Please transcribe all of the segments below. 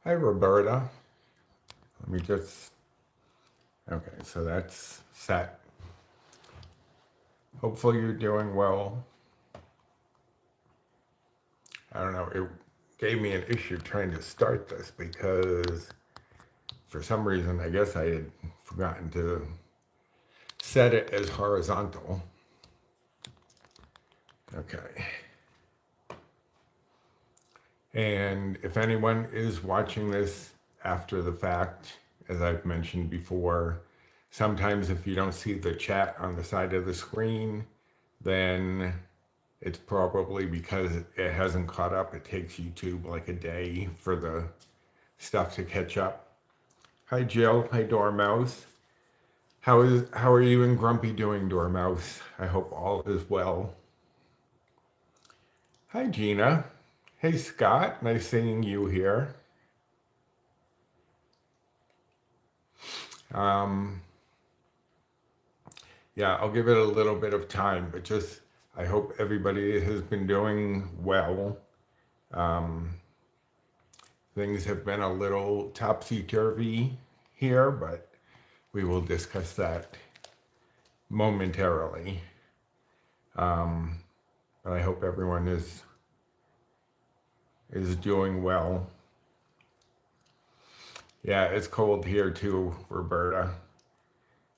Hi, Roberta. Let me just, okay, so that's set. Hopefully you're doing well. I don't know, it gave me an issue trying to start this because for some reason, I guess I had forgotten to set it as horizontal. Okay. And if anyone is watching this after the fact, as I've mentioned before, sometimes if you don't see the chat on the side of the screen, then it's probably because it hasn't caught up. It takes YouTube like a day for the stuff to catch up. Hi Jill, hi Dormouse. How are you and Grumpy doing, Dormouse? I hope all is well. Hi Gina. Hey Scott, nice seeing you here. Um, yeah, I'll give it a little bit of time, but just I hope everybody has been doing well. Um, things have been a little topsy-turvy here, but we will discuss that momentarily. Um, but I hope everyone is doing well. Yeah, it's cold here too, Roberta.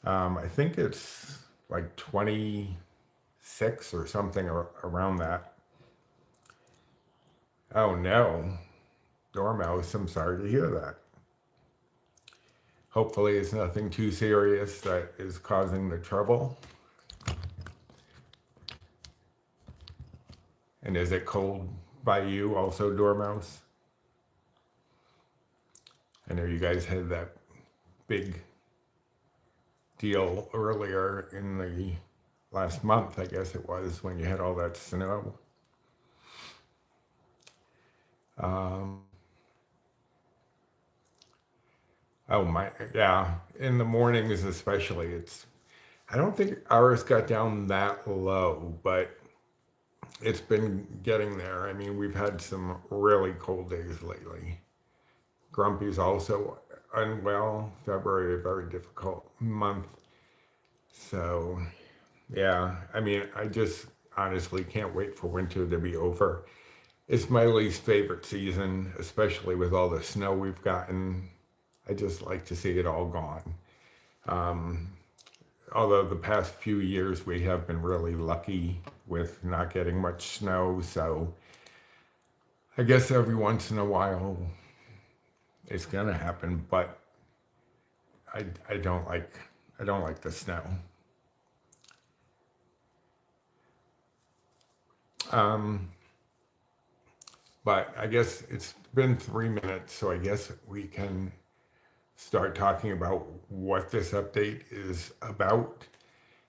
I think it's like 26 or something around that. Oh no, Dormouse, I'm sorry to hear that. Hopefully it's nothing too serious that is causing the trouble. And is it cold by you also, Dormouse? I know you guys had that big deal earlier in the last month, I guess it was, when you had all that snow. Um, oh my, yeah, in the mornings especially, I don't think ours got down that low, but it's been getting there. I mean, we've had some really cold days lately. Grumpy's also unwell. February, a very difficult month. So, yeah, I mean, I just honestly can't wait for winter to be over. It's my least favorite season, especially with all the snow we've gotten. I just like to see it all gone. Um, Although the past few years we have been really lucky with not getting much snow, so I guess every once in a while it's gonna happen. But I don't like the snow. Um, but I guess it's been 3 minutes, so I guess we can start talking about what this update is about.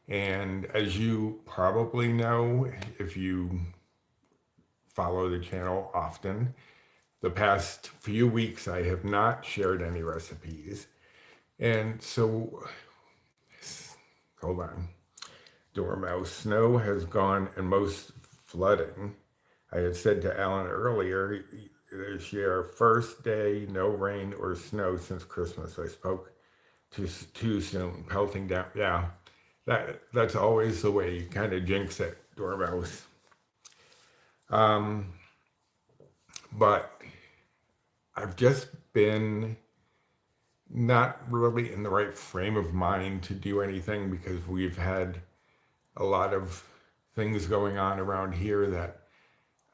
And as you probably know, if you follow the channel often, the past few weeks I have not shared any recipes. And so, hold on. Dormouse, snow has gone and most flooding. I had said to Alan earlier, this year, first day, no rain or snow since Christmas. I spoke too soon, pelting down. Yeah, that's always the way you kind of jinx it, Dormouse. Um, but I've just been not really in the right frame of mind to do anything because we've had a lot of things going on around here that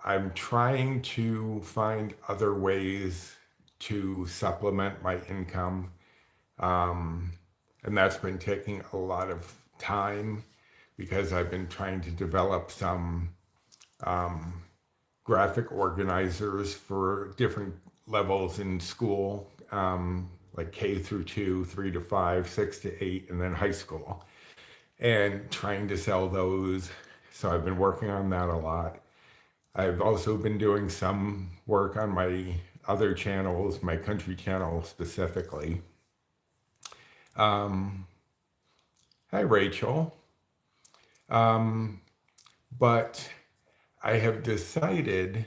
I'm trying to find other ways to supplement my income. Um, and that's been taking a lot of time because I've been trying to develop some um, graphic organizers for different levels in school, like K through 2, 3 to 5, 6 to 8, and then high school, and trying to sell those. So I've been working on that a lot. I've also been doing some work on my other channels, my country channel specifically. Um, Hi, Rachel. Um, but I have decided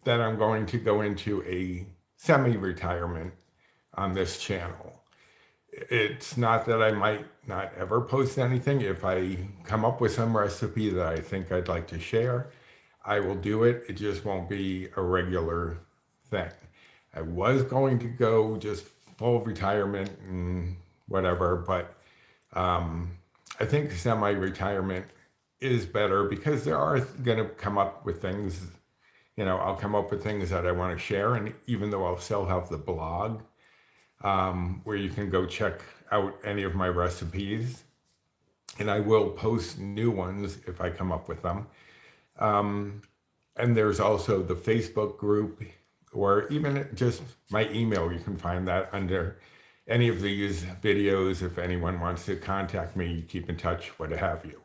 that I'm going to go into a semi-retirement on this channel. It's not that I might not ever post anything. If I come up with some recipe that I think I'd like to share, I will do it. It just won't be a regular thing. I was going to go just full retirement and whatever, but I think semi-retirement is better because there are going to come up with things, I'll come up with things that I want to share. And even though I'll still have the blog where you can go check out any of my recipes, and I will post new ones if I come up with them. And there's also the Facebook group, or even just my email. You can find that under any of these videos if anyone wants to contact me, keep in touch, what have you.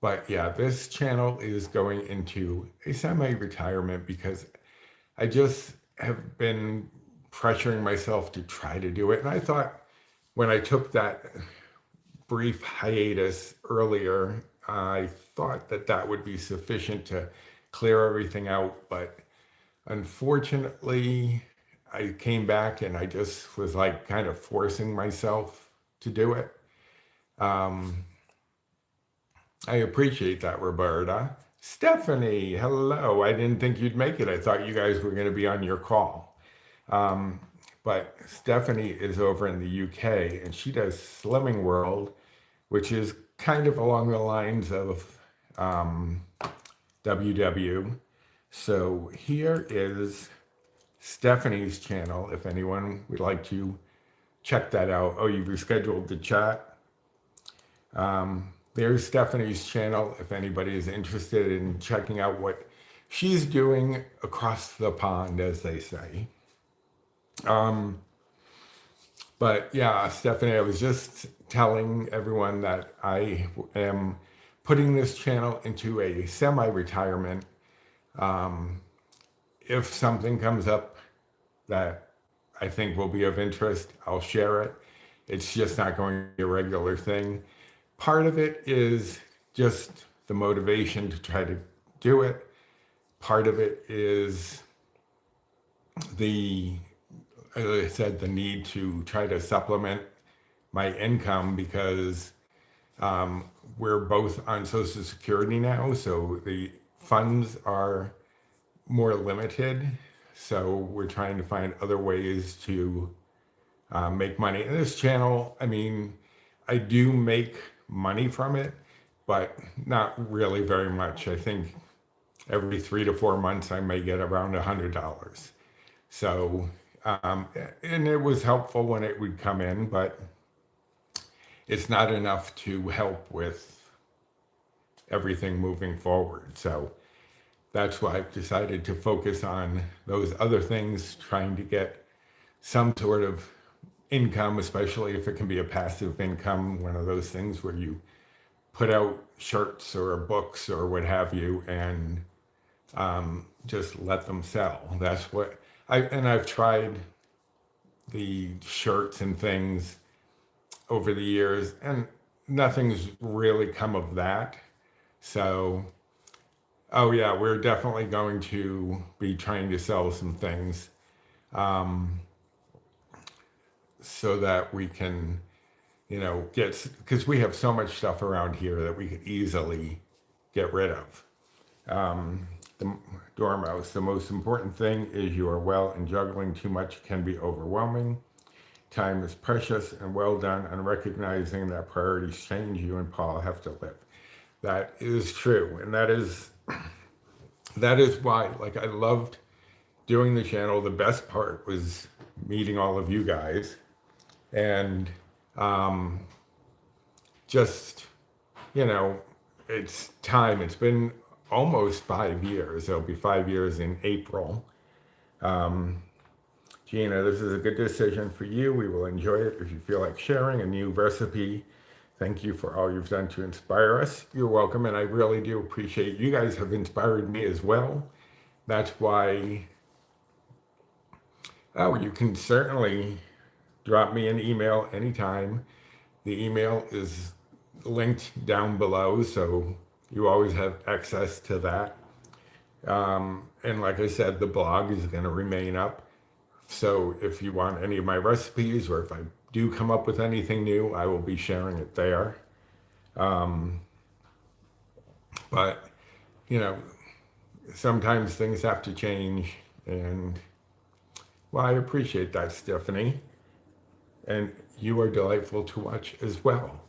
But yeah, this channel is going into a semi-retirement because I just have been pressuring myself to try to do it. And I thought when I took that brief hiatus earlier, I thought that that would be sufficient to clear everything out. But unfortunately, I came back and I just was like kind of forcing myself to do it. I appreciate that, Roberta. Stephanie, hello. I didn't think you'd make it. I thought you guys were going to be on your call. But Stephanie is over in the UK and she does Slimming World, which is kind of along the lines of WW. So here is Stephanie's channel, if anyone would like to check that out. Oh, you've rescheduled the chat. There's Stephanie's channel, if anybody is interested in checking out what she's doing across the pond, as they say. But yeah, Stephanie, I was just telling everyone that I am putting this channel into a semi-retirement. If something comes up that I think will be of interest, I'll share it. It's just not going to be a regular thing. Part of it is just the motivation to try to do it. Part of it is as I said, the need to try to supplement my income because we're both on Social Security now, so the funds are more limited. So we're trying to find other ways to make money. And this channel, I mean, I do make money from it, but not really very much. I think every 3 to 4 months I may get around $100. So, and it was helpful when it would come in, but it's not enough to help with everything moving forward. So that's why I've decided to focus on those other things, trying to get some sort of income, especially if it can be a passive income, one of those things where you put out shirts or books or what have you and just let them sell. That's what I've tried the shirts and things over the years and nothing's really come of that. So, oh yeah, we're definitely going to be trying to sell some things so that we can, because we have so much stuff around here that we could easily get rid of. The Dormouse, the most important thing is you are well, and juggling too much can be overwhelming. Time is precious, and well done on recognizing that priorities change. You and Paul have to live. That is true, and that is why, like, I loved doing the channel. The best part was meeting all of you guys, and just, it's time. It's been almost 5 years. It'll be 5 years in April. Gina, this is a good decision for you. We will enjoy it if you feel like sharing a new recipe. Thank you for all you've done to inspire us. You're welcome, and I really do appreciate you guys have inspired me as well. That's why, you can certainly drop me an email anytime. The email is linked down below, so you always have access to that. And like I said, the blog is going to remain up. So if you want any of my recipes, or if I do come up with anything new, I will be sharing it there. Um, but, you know, sometimes things have to change. And, well, I appreciate that, Stephanie. And you are delightful to watch as well.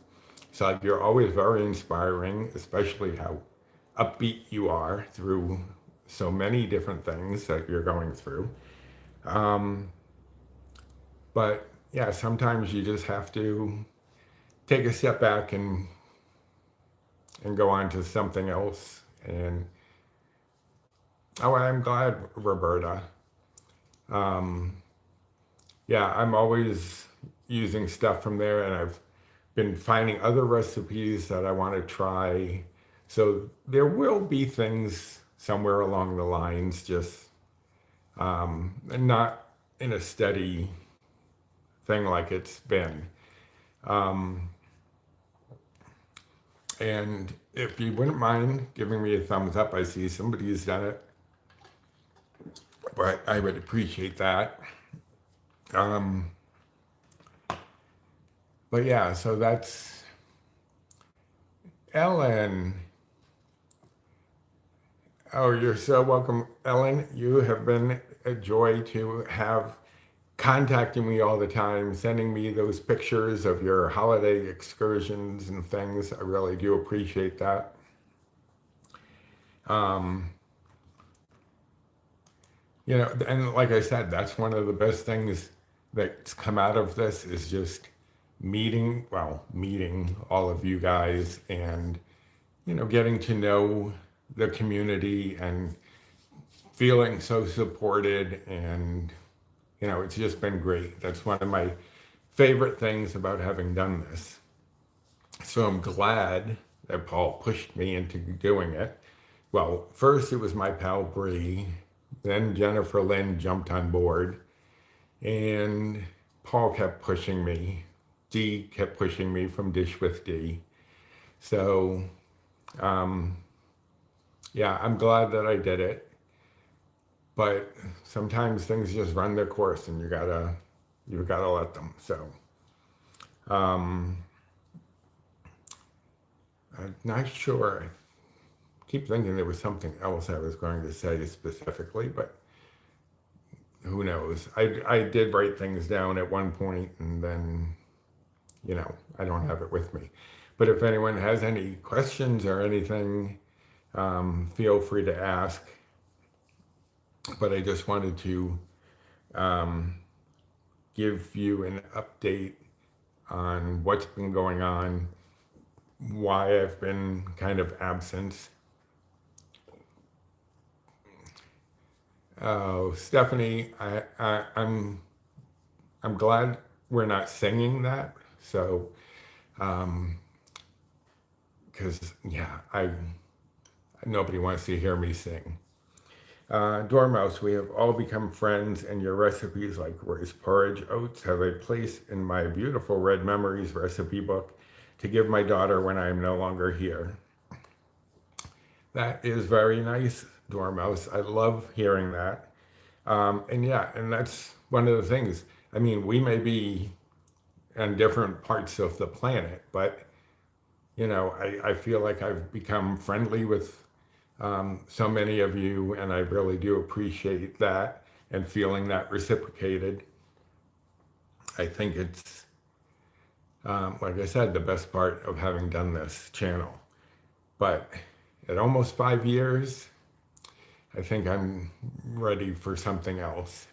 So you're always very inspiring, especially how upbeat you are through so many different things that you're going through. Um, but yeah, sometimes you just have to take a step back and go on to something else. And oh, I'm glad, Roberta. Um, yeah, I'm always using stuff from there, and I've been finding other recipes that I want to try. So there will be things somewhere along the lines, just not in a steady thing like it's been. Um, and if you wouldn't mind giving me a thumbs up, I see somebody's done it, but I would appreciate that. Um, but yeah, so that's Ellen. Oh, you're so welcome, Ellen. You have been a joy to have, contacting me all the time, sending me those pictures of your holiday excursions and things. I really do appreciate that. Um, you know, and like I said, that's one of the best things that's come out of this is just meeting all of you guys and, you know, getting to know the community and feeling so supported. And, you know, it's just been great. That's one of my favorite things about having done this. So I'm glad that Paul pushed me into doing it. Well, first it was my pal Bree, then Jennifer Lynn jumped on board, and Paul kept pushing me. Dee kept pushing me from Dish with Dee. So, yeah, I'm glad that I did it. But sometimes things just run their course, and you've gotta let them. So, um, I'm not sure. I keep thinking there was something else I was going to say specifically, but who knows? I did write things down at one point, and then, you know, I don't have it with me. But if anyone has any questions or anything, feel free to ask. But I just wanted to um, give you an update on what's been going on, why I've been kind of absent. Oh, Stephanie, I'm glad we're not singing that. So, because yeah, nobody wants to hear me sing. Dormouse, we have all become friends, and your recipes like rice porridge oats have a place in my beautiful Red Memories recipe book to give my daughter when I am no longer here. That is very nice, Dormouse. I love hearing that. And yeah, and that's one of the things. I mean, we may be in different parts of the planet, but you know, I feel like I've become friendly with so many of you, and I really do appreciate that and feeling that reciprocated. I think it's, like I said, the best part of having done this channel. But at almost 5 years, I think I'm ready for something else.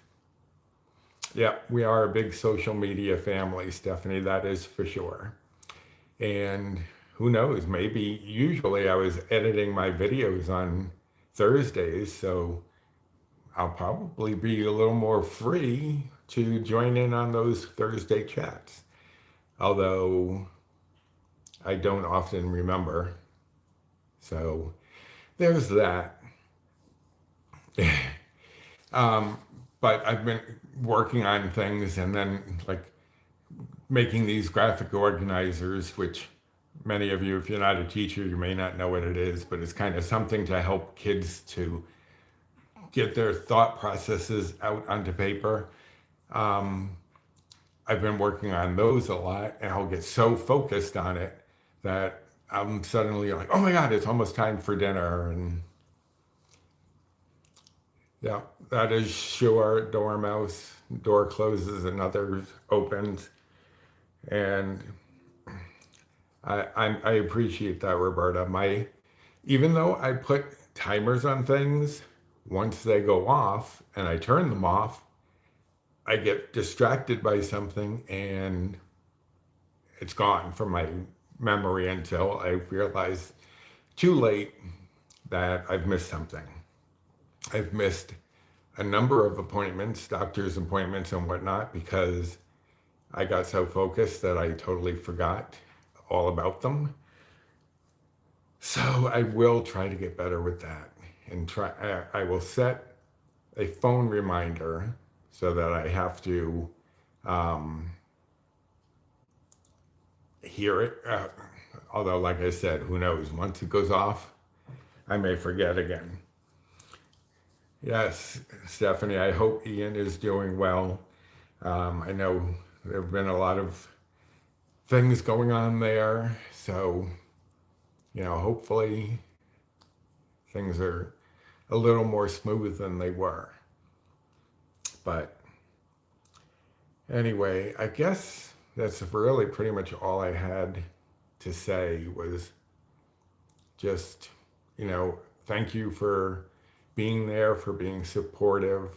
Yeah, we are a big social media family, Stephanie, that is for sure. And who knows, maybe usually I was editing my videos on Thursdays, so I'll probably be a little more free to join in on those Thursday chats. Although I don't often remember. So there's that. But I've been working on things and then like making these graphic organizers, which many of you, if you're not a teacher, you may not know what it is, but it's kind of something to help kids to get their thought processes out onto paper. I've been working on those a lot, and I'll get so focused on it that I'm suddenly like, oh my God, it's almost time for dinner. And yeah, that is sure. Dormouse, door closes, another opens. And I appreciate that, Roberta. Even though I put timers on things, once they go off and I turn them off, I get distracted by something and it's gone from my memory until I realize too late that I've missed something. I've missed a number of appointments, doctor's appointments and whatnot, because I got so focused that I totally forgot all about them. So I will try to get better with that, and I will set a phone reminder so that I have to hear it. Although, like I said, who knows? Once it goes off, I may forget again. Yes, Stephanie, I hope Ian is doing well. I know there have been a lot of things going on there, so, hopefully things are a little more smooth than they were. But anyway, I guess that's really pretty much all I had to say was just, thank you for being there, for being supportive.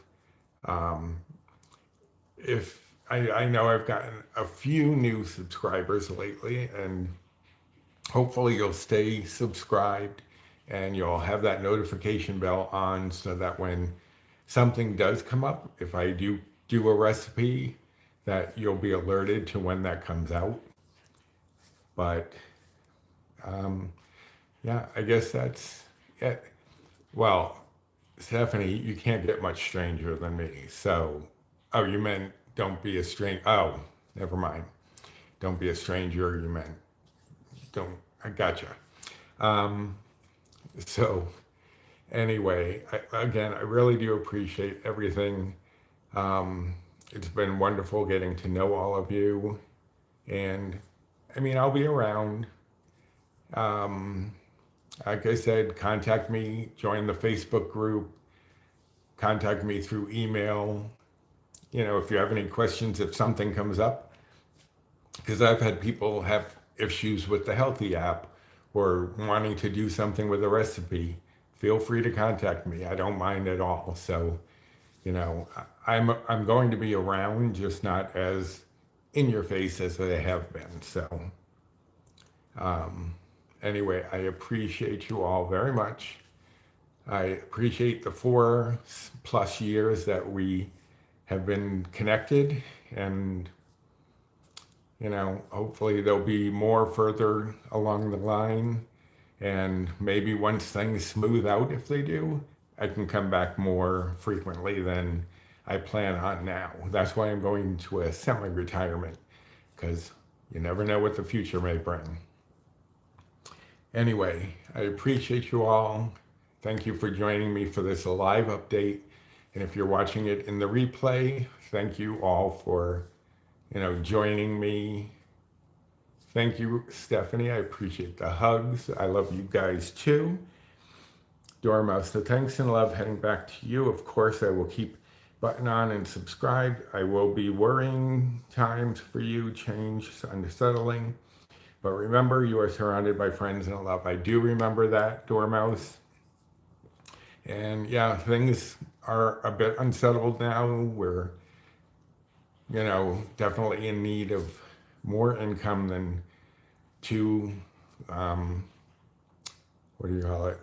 If I know I've gotten a few new subscribers lately, and hopefully you'll stay subscribed and you'll have that notification bell on so that when something does come up, if I do a recipe, that you'll be alerted to when that comes out. But yeah, I guess that's it. Well, Stephanie, you can't get much stranger than me. So, oh, you meant don't be a stranger. Oh, never mind. Don't be a stranger. You meant don't. I gotcha. So, anyway, again, I really do appreciate everything. It's been wonderful getting to know all of you. And I'll be around. Like I said, contact me, join the Facebook group, contact me through email. If you have any questions, if something comes up, because I've had people have issues with the Healthy app or wanting to do something with a recipe, feel free to contact me. I don't mind at all. So, I'm going to be around, just not as in your face as I have been. So, anyway, I appreciate you all very much. I appreciate the 4+ years that we have been connected, and hopefully there'll be more further along the line, and maybe once things smooth out, if they do, I can come back more frequently than I plan on now. That's why I'm going to a semi-retirement, because you never know what the future may bring. Anyway, I appreciate you all. Thank you for joining me for this live update. And if you're watching it in the replay, thank you all for, joining me. Thank you, Stephanie. I appreciate the hugs. I love you guys too. Dormouse, so thanks and love heading back to you. Of course, I will keep button on and subscribe. I will be worrying times for you, change, unsettling. But remember, you are surrounded by friends and love. I do remember that, Dormouse. And yeah, things are a bit unsettled now. We're, definitely in need of more income than two, what do you call it?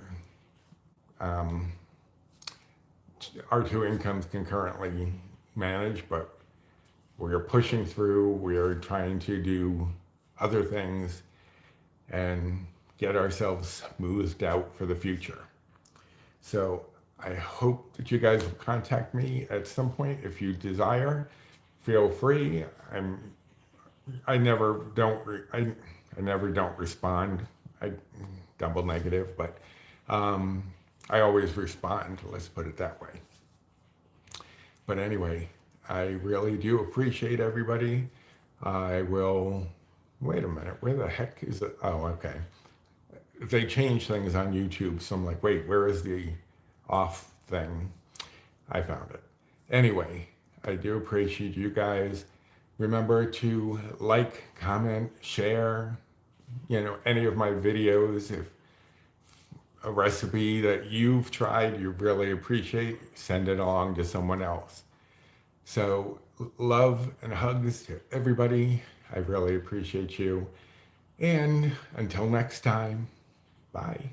Our two incomes can currently manage, but we're pushing through. We're trying to do other things and get ourselves smoothed out for the future. So I hope that you guys will contact me at some point if you desire. Feel free. I never don't respond. I double negative, but I always respond. Let's put it that way. But anyway, I really do appreciate everybody. I will, wait a minute, where the heck is it? Oh, okay. They change things on YouTube, so I'm like, wait, where is the off thing? I found it. Anyway, I do appreciate you guys. Remember to like, comment, share, any of my videos. If a recipe that you've tried you really appreciate, send it along to someone else. So love and hugs to everybody. I really appreciate you. And until next time, bye.